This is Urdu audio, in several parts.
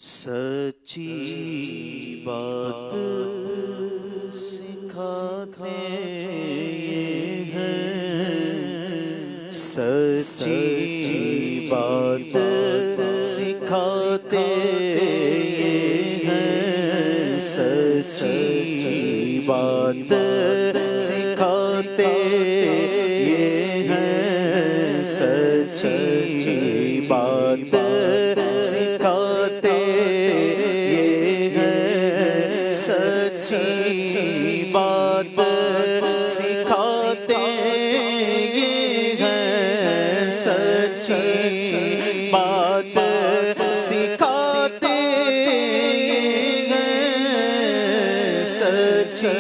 سچی بات سکھاتے ہیں، سچی بات سکھاتے ہیں، سچی بات سکھاتے ہیں، سچی بات سکھاتے ہیں، سچی بات سکھاتے ہیں، سچی بات سکھاتے ہیں، سچی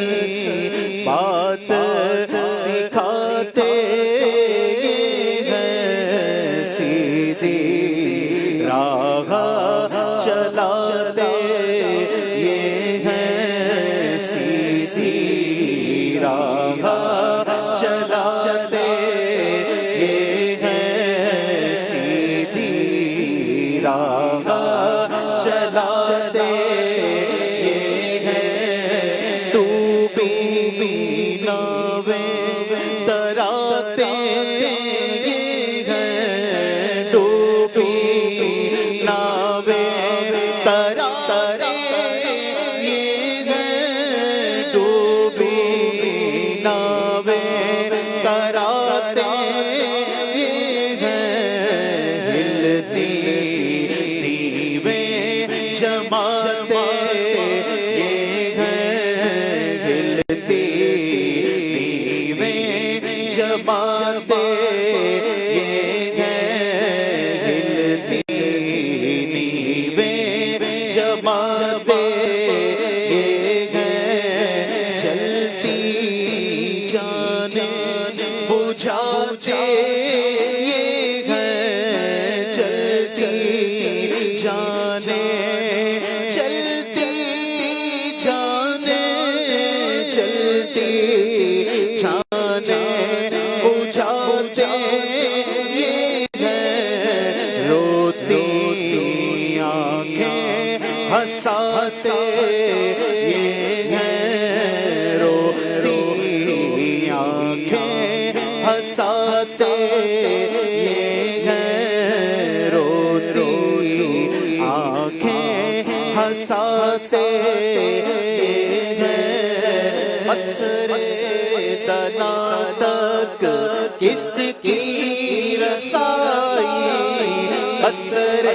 بات سکھاتے ہیں، سیدھی راہ چلاتے ہیں، سیدھی راہ چلاتے ہیں، سیدھی راہ چلاتے ہیں، ڈوبی ناویں تراتے ہیں، ڈوبی ناویں تراتے ہیں، ڈوبی ناویں تراتے ہیں، ہلتی دیویں جماتے ہیں، ہلتی دیویں جماتے ہیں، ہلتی دیویں جماتے ہیں، چلتی جانیں بجھاتے ہیں، چلتی جانیں، چلتی جانیں، چلتی جانیں بجھاتے ہیں، روتی آنکھیں ہنساتے ہیں، روتی آنکھیں ہنساتے ہیں، روتی آنکھیں ہنساتے ہیں، عصر دنا تک کس کی رسائی، عصر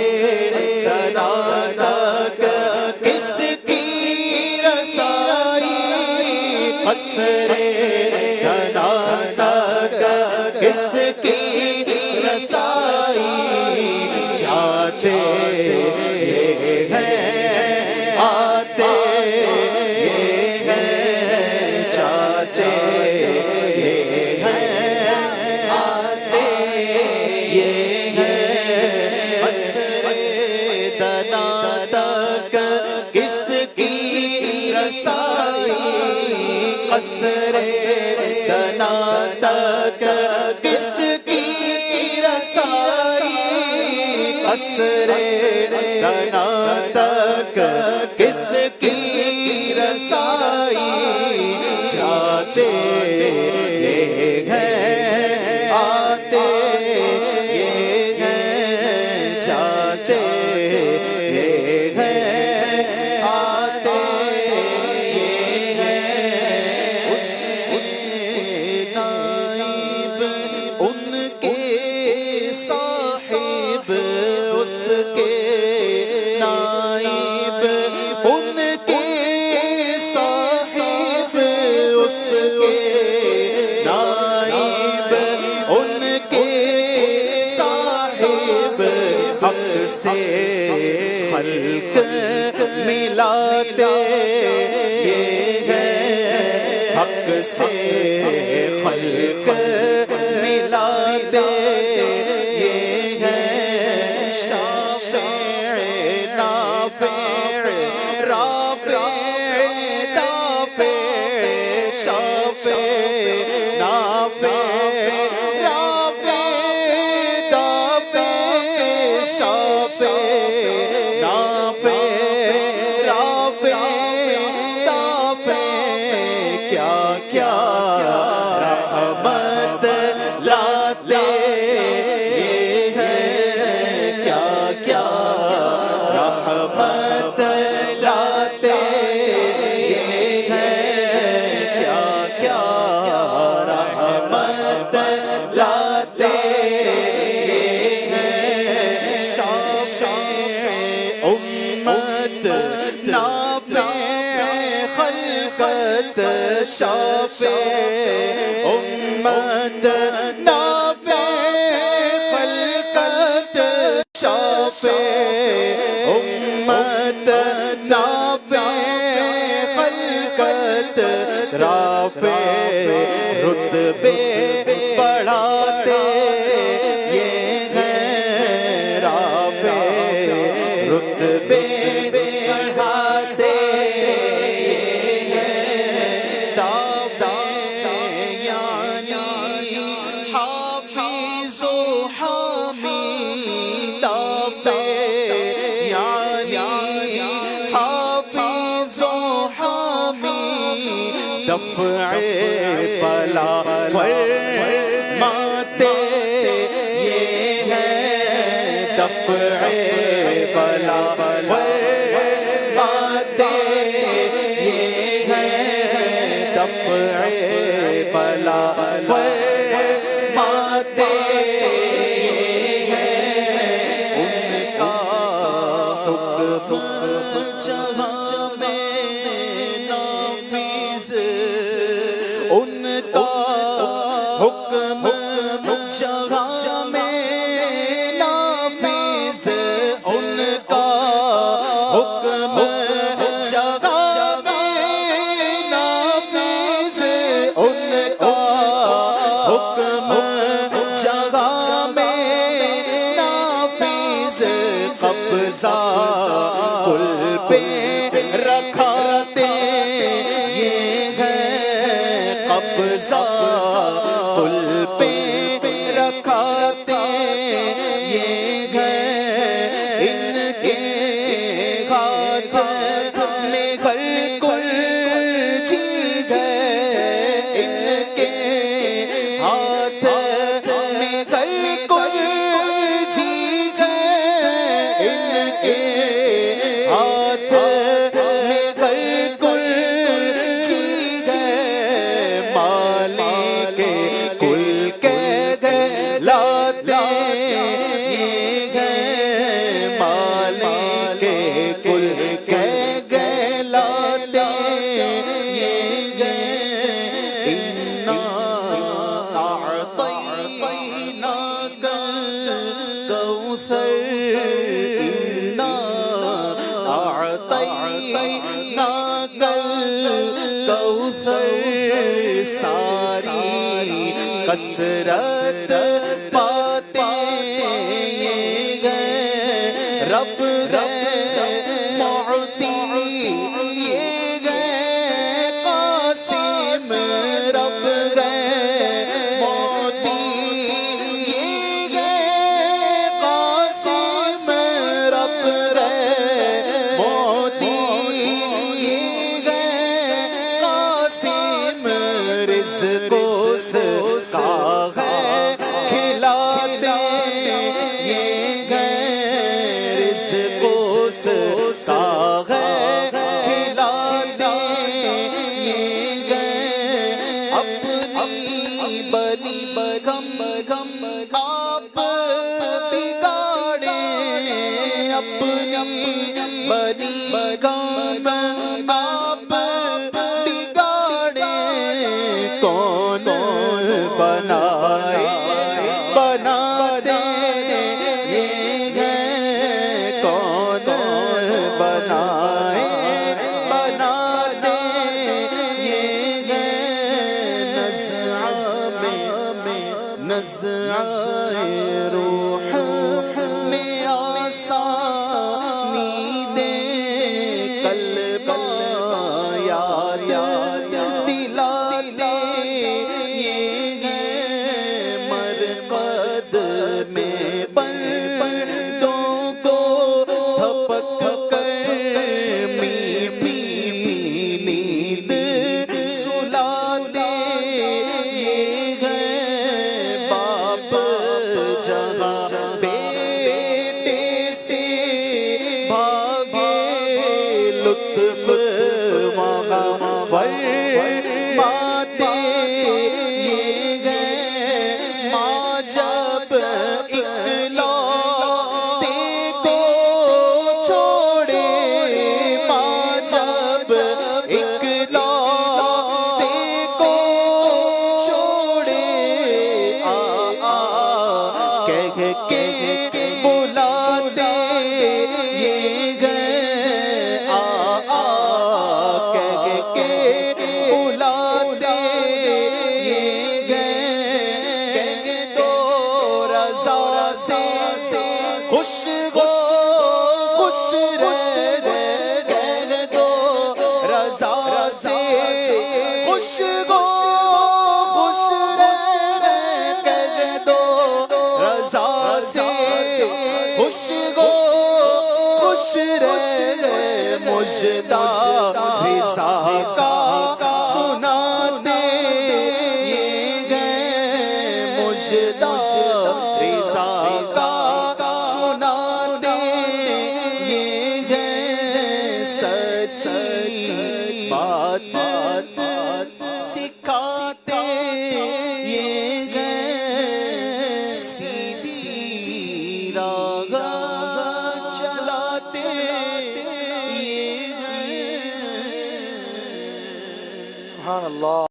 دنا تک کس کی رسائی، عصر دنا تک کس کی رسائی، چاچے ہیں آتے ہیں، چاچے ہیں آتے ہیں، عصر دنا تک کس کی رسائی، عصر دنا تک کس کی رسائی، عصر دنا تک کس کی رسائی، چاچے ہیں آتے ہیں، چاچے ہیں آتے ہیں، اس نائب ان کے صاحب، اس کے نائب ان کے صاحب، اس کے نائب ان کے صاحب، حق سے خلق ملاتے ہیں، حق سے خلق ملاتے ہیں، شافع نافع رافع دافع، شافع نافع رافع دافع، شافع نافع رحمت لاتے ہیں کیا کیا رحمت لاتے ہیں شافع امت نافع خلقت شافع امت نافع خلقت شافع امت نافع خلقت رافع رتبے بڑھاتے یہ ہیں رافع رتبے بڑھاتے یہ ہیں دافع یعنی حافظ و حامی دافع یعنی حافظ و حامی دفع بلا فرماتے یہ ہیں دفع بلا فرماتے یہ ہیں دفع بلا فرماتے یہ ہیں ان کا حکم جہاں میں نافذ ان کا حکم جہاں میں نافذ ان کا حکم جہاں میں نافذ ان کا حکم جہاں میں نافذ قبضہ کل پہ رکھاتے یہ ہے قبضہ کل پہ رکھاتے یہ ہے ان کے ہاتھ میں گھر کل چیز ہے ان کے ہاتھ میں گھر کل چیز ہے ان کے ہاتھ میں گھر کل چیز ہے مالک کل کہلاتے یہ ہے مالک کل کہلاتے یہ ہے انا اعطیناک الکوثر انا اعطیناک الکوثر ساری کثرت پاتے یہ ہے رب معطی یہ ہے قاسم رب معطی یہ ہے قاسم رب معطی یہ ہے قاسم رزق کا ہے کھلاتے یہ ہے رزق کا ہے کھلاتے یہ ہے اپنی بنی غم آپ بگاڑے اپنی بنی غم آپ بگاڑے کون بنائے بنا دے یہ ہے کون بنائے بنا دے یہ ہے نزعہ روح میں آسانی دے قلب یاد دلا دے یہ ہے مرقد میں بندوں کو تھپک کر میٹھی نیند سلا دے یہ ہے خوش گو خوش رہے کہہ دو رضا سے خوش گو خوش رہے مجدہ رضا کا سناتے یہ گئے مجدہ رضا کا سناتے یہ گئے سچی بات سکھاتے یہ گئے سیدھی راہ چلاتے یہ گئے سبحان اللہ.